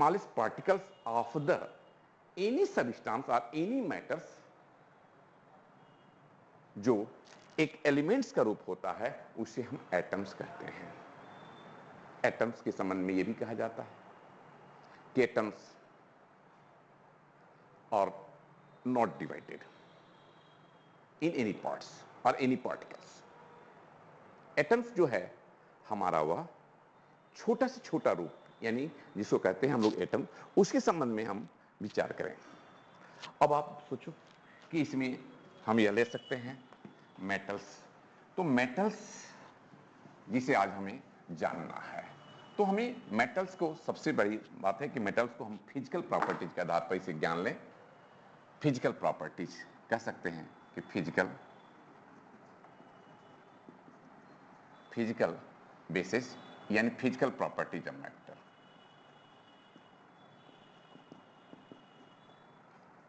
smallest particles of the any substance or any matters जो एक elements का रूप होता है उसे हम एटम्स कहते हैं। एटम्स के संबंध में यह भी कहा जाता है कि atoms are not divided in any parts और एनी पार्टिकल्स। एटम्स जो है हमारा वह छोटा से छोटा रूप, यानी जिसको कहते हैं हम लोग एटम, उसके संबंध में हम विचार करें। अब आप सोचो कि इसमें हम यह ले सकते हैं मेटल्स। तो मेटल्स जिसे आज हमें जानना है, तो हमें मेटल्स को, सबसे बड़ी बात है कि मेटल्स को हम फिजिकल प्रॉपर्टीज के आधार पर इसे ज्ञान लें। फिजिकल प्रॉपर्टीज कह सकते हैं कि फिजिकल बेसिस यानी फिजिकल प्रॉपर्टीज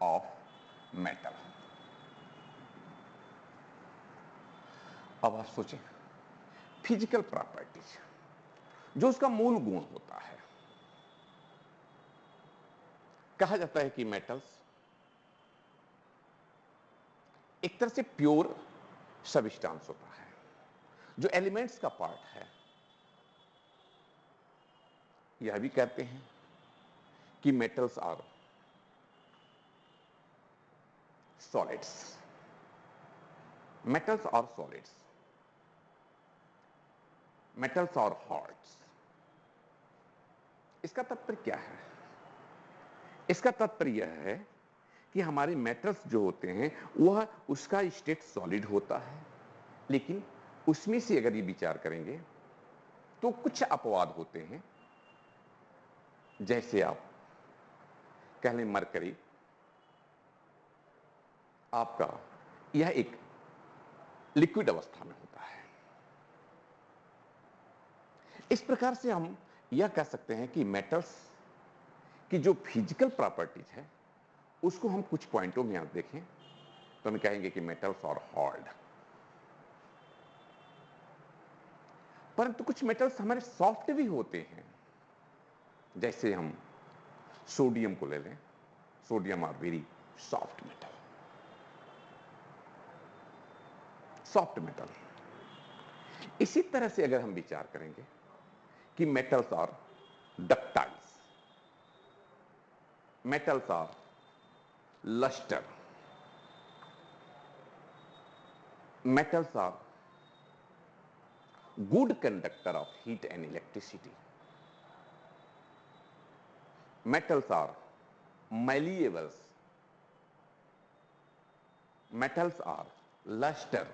ऑफ मेटल अब आप सोचें फिजिकल प्रॉपर्टीज, जो उसका मूल गुण होता है। कहा जाता है कि मेटल्स एक तरह से प्योर सब्सटेंस होता है, जो एलिमेंट्स का पार्ट है। यह भी कहते हैं कि metals are solids. Metals are solids, metals are hards. इसका तात्पर्य क्या है? इसका तात्पर्य यह है कि हमारे मेटल्स जो होते हैं वह उसका स्टेट सॉलिड होता है, लेकिन उसमें से अगर ये विचार करेंगे तो कुछ अपवाद होते हैं। जैसे आप कह लें मरकरी, आपका यह एक लिक्विड अवस्था में होता है। इस प्रकार से हम यह कह सकते हैं कि मेटल्स की जो फिजिकल प्रॉपर्टीज है उसको हम कुछ पॉइंटों में आप देखें तो हम कहेंगे कि मेटल्स आर हार्ड। परंतु कुछ मेटल्स हमारे सॉफ्ट भी होते हैं। जैसे हम सोडियम को ले लें, sodium are very soft metal, soft metal. इसी तरह से अगर हम विचार करेंगे कि metals are ductiles, metals are lustre, metals are good conductor of heat and electricity. Metals are malleable. Metals are luster.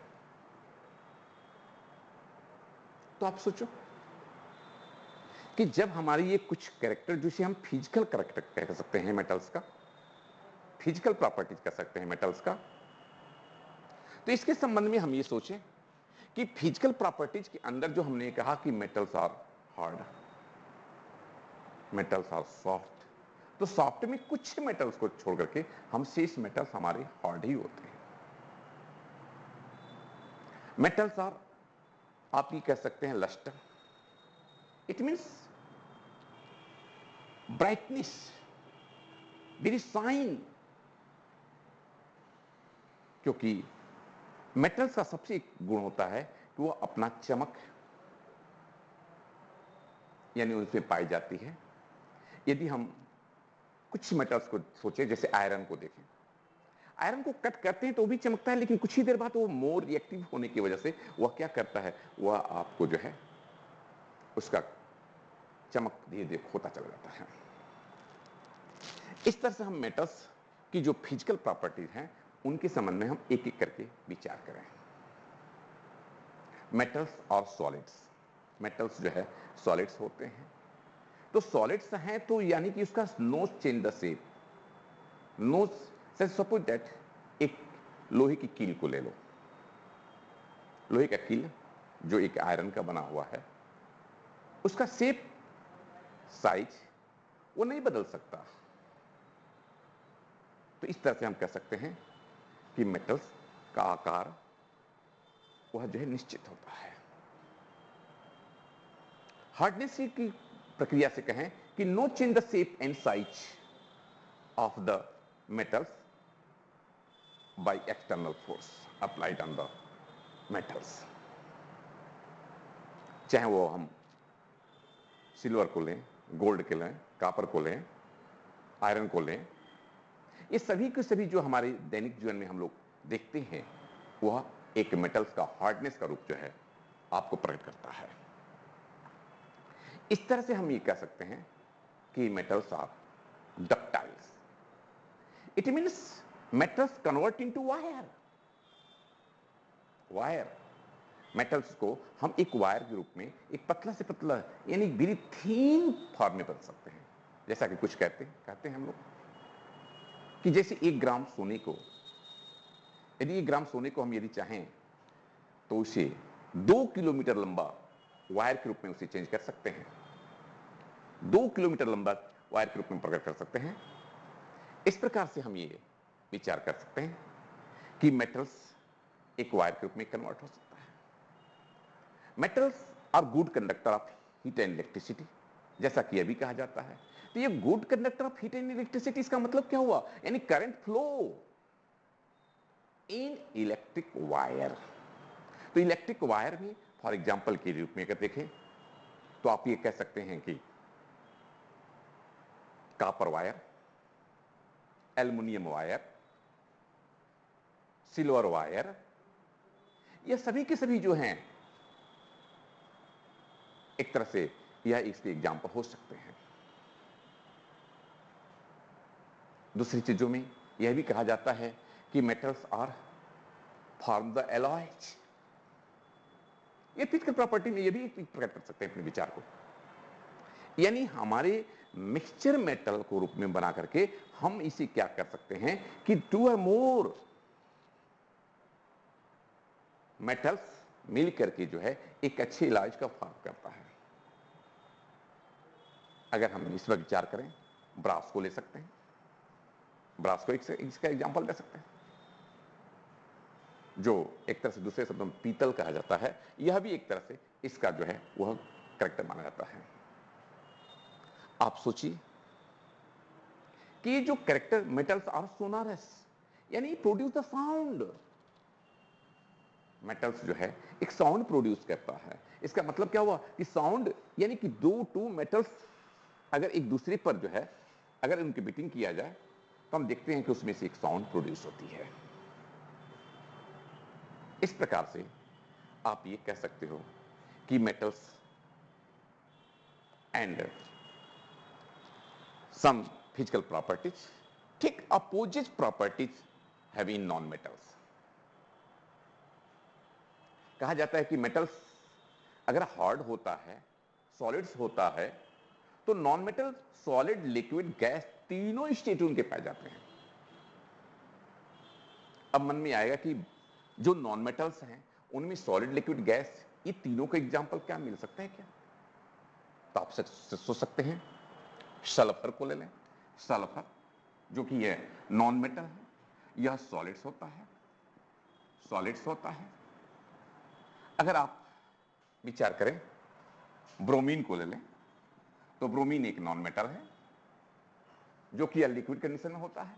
तो आप सोचो कि जब हमारी ये कुछ कैरेक्टर, जिसे हम फिजिकल कैरेक्टर कह सकते हैं, मेटल्स का फिजिकल प्रॉपर्टीज कह सकते हैं मेटल्स का, तो इसके संबंध में हम ये सोचें कि फिजिकल प्रॉपर्टीज के अंदर जो हमने कहा कि metals are hard, metals are soft, तो सॉफ्ट में कुछ मेटल्स को छोड़ करके हम शेष मेटल्स हमारे हार्ड ही होते हैं। मेटल्स आर, आप ये कह सकते हैं lustre. It means brightness, very shine. क्योंकि मेटल्स का सबसे एक गुण होता है कि वो अपना चमक यानी उनसे पाई जाती है। यदि हम कुछ मेटल्स को सोचें, जैसे आयरन को देखें, आयरन को कट करते हैं तो वो भी चमकता है, लेकिन कुछ ही देर बाद वो मोर रिएक्टिव होने की वजह से वह क्या करता है, वह आपको जो है उसका चमक धीरे धीरे खोता चला जाता है। इस तरह से हम मेटल्स की जो फिजिकल प्रॉपर्टीज हैं उनके संबंध में हम एक एक करके विचार करें। मेटल्स और सॉलिड्स, मेटल्स जो है सॉलिड्स होते हैं। तो सॉलिड्स हैं तो यानी कि उसका knows change the shape. Knows से सपोज दैट एक लोहे की कील को ले लो, लोहे का कील जो एक आयरन का बना हुआ है, उसका शेप साइज वो नहीं बदल सकता। तो इस तरह से हम कह सकते हैं कि मेटल्स का आकार वह जो है निश्चित होता है। हार्डनेस की प्रक्रिया से कहें कि no change the shape and size of the metals by external force applied on the metals. चाहे वो हम सिल्वर को लें, गोल्ड को लें, कॉपर को लें, आयरन को लें, ये सभी के सभी जो हमारे दैनिक जीवन में हम लोग देखते हैं वह एक मेटल्स का हार्डनेस का रूप जो है आपको प्रकट करता है। इस तरह से हम ये कह सकते हैं कि metals are ductiles. It means metals convert into wire. Wire metals को हम एक वायर के रूप में एक पतला से पतला यानी वेरी थीन फॉर्म में बन सकते हैं। जैसा कि कुछ कहते हैं हम लोग कि जैसे 1 ग्राम सोने को, यदि 1 ग्राम सोने को हम यदि चाहें तो उसे 2 किलोमीटर लंबा वायर के रूप में उसे चेंज कर सकते हैं, 2 किलोमीटर लंबा वायर के रूप में प्रकट कर सकते हैं। इस प्रकार से हम ये विचार कर सकते हैं कि मेटल्स एक वायर के रूप में कन्वर्ट हो सकता है। Metals are good conductor of heat and electricity, जैसा कि अभी कहा जाता है। तो ये good conductor of heat and electricity, इसका मतलब क्या हुआ? यानी current flow in electric wire. तो इलेक्ट्रिक वायर भी फॉर एग्जांपल के रूप में अगर देखें तो आप ये कह सकते हैं कि copper wire, aluminium wire, silver wire, ये सभी के सभी जो हैं एक तरह से यह इसके एग्जाम्पल हो सकते हैं। दूसरी चीजों में यह भी कहा जाता है कि metals are form the alloys. ये फिजिकल प्रॉपर्टी में ये भी प्रकट कर सकते हैं अपने विचार को, यानी हमारे मिक्सचर मेटल को रूप में बना करके हम इसे क्या कर सकते हैं कि 2 or more मेटल्स मिल करके जो है एक अच्छे इलाज का फॉर्म करता है। अगर हम इस पर विचार करें, ब्रास को ले सकते हैं, ब्रास को इसका एग्जांपल दे सकते हैं, जो एक तरह से दूसरे शब्दों में पीतल कहा जाता है। यह भी एक तरह से इसका जो है वह करेक्टर माना जाता है। आप सोचिए कि ये जो करेक्टर मेटल्स आर सोनारस, यानी प्रोड्यूस द साउंड। मेटल्स जो है एक साउंड प्रोड्यूस करता है। इसका मतलब क्या हुआ कि साउंड यानी कि टू मेटल्स अगर एक दूसरे पर जो है अगर उनकी बीटिंग किया जाए तो हम देखते हैं कि उसमें से एक साउंड प्रोड्यूस होती है। इस प्रकार से आप ये कह सकते हो कि metals and some physical properties ठीक opposite properties have in non metals. कहा जाता है कि मेटल्स अगर हार्ड होता है, सॉलिड्स होता है, तो non metal, solid, liquid, gas तीनों स्टेट उनके पाए जाते हैं। अब मन में आएगा कि जो नॉन मेटल्स हैं उनमें सॉलिड, लिक्विड, गैस ये तीनों का एग्जांपल क्या मिल सकता है क्या? तो आप सोच सकते हैं सल्फर को ले लें। सल्फर जो कि ये नॉन मेटल है, यह सॉलिड्स होता है, सॉलिड्स होता है। अगर आप विचार करें ब्रोमीन को ले लें तो ब्रोमीन एक नॉन मेटल है जो कि लिक्विड कंडीशन में होता है,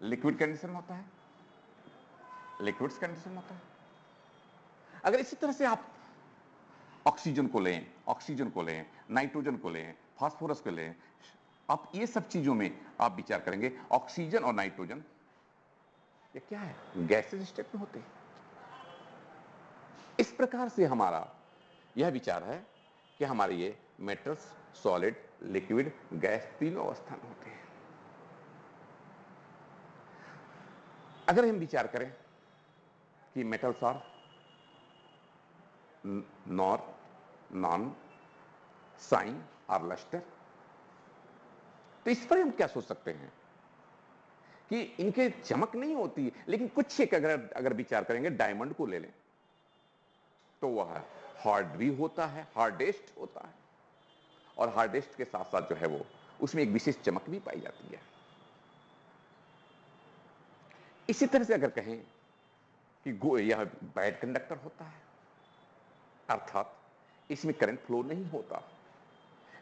लिक्विड कंडीशन में होता है, लिक्विड्स कंडीशन में होता है। अगर इसी तरह से आप ऑक्सीजन को लें, ऑक्सीजन को लें, नाइट्रोजन को लें, फास्फोरस को लें, आप ये सब चीजों में आप विचार करेंगे, ऑक्सीजन और नाइट्रोजन ये क्या है? गैसेस स्टेट में होते हैं। इस प्रकार से हमारा यह विचार है कि हमारे ये मेटल्स, सॉलिड, लिक्विड, गैस तीनों अवस्था में होते हैं। अगर हम विचार करें कि मेटल्स आर नॉन, साइन और लस्टर, तो इस पर हम क्या सोच सकते हैं कि इनके चमक नहीं होती, लेकिन कुछ एक अगर विचार करेंगे, डायमंड को ले लें तो वह हार्ड भी होता है, हार्डेस्ट होता है, और हार्डेस्ट के साथ साथ जो है वो उसमें एक विशेष चमक भी पाई जाती है। इसी तरह से अगर कहें कि यह बैड कंडक्टर होता है, अर्थात इसमें करंट फ्लो नहीं होता,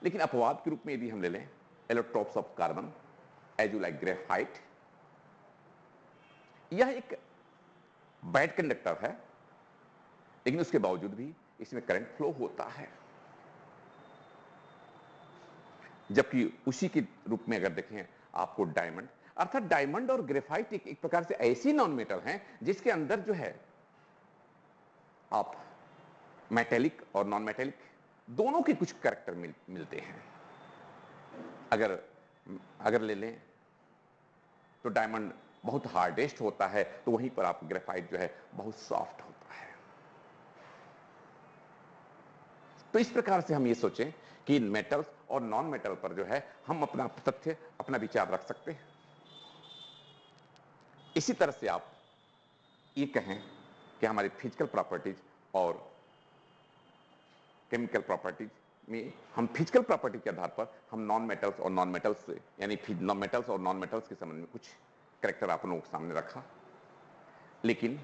लेकिन अपवाद के रूप में यदि हम ले लें allotropes of carbon, as you like graphite, यह एक बैड कंडक्टर है, लेकिन उसके बावजूद भी इसमें करंट फ्लो होता है। जबकि उसी के रूप में अगर देखें आपको डायमंड, अर्थात डायमंड और ग्रेफाइट एक प्रकार से ऐसी नॉन मेटल हैं जिसके अंदर जो है आप मेटेलिक और नॉन मेटेलिक दोनों के कुछ कैरेक्टर मिलते हैं। अगर ले लें तो डायमंड बहुत हार्डेस्ट होता है, तो वहीं पर आप ग्रेफाइट जो है बहुत सॉफ्ट होता है। तो इस प्रकार से हम ये सोचें कि मेटल्स और नॉन मेटल पर जो है हम अपना तथ्य, अपना विचार रख सकते हैं। इसी तरह से आप ये कहें कि हमारी फिजिकल प्रॉपर्टीज और केमिकल प्रॉपर्टीज में हम फिजिकल प्रॉपर्टी के आधार पर हम नॉन मेटल्स और नॉन मेटल्स से, यानी मेटल्स और नॉन मेटल्स के संबंध में कुछ कैरेक्टर आप लोगों के सामने रखा, लेकिन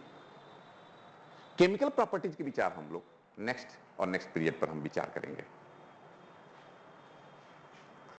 केमिकल प्रॉपर्टीज के विचार हम लोग नेक्स्ट पीरियड पर हम विचार करेंगे।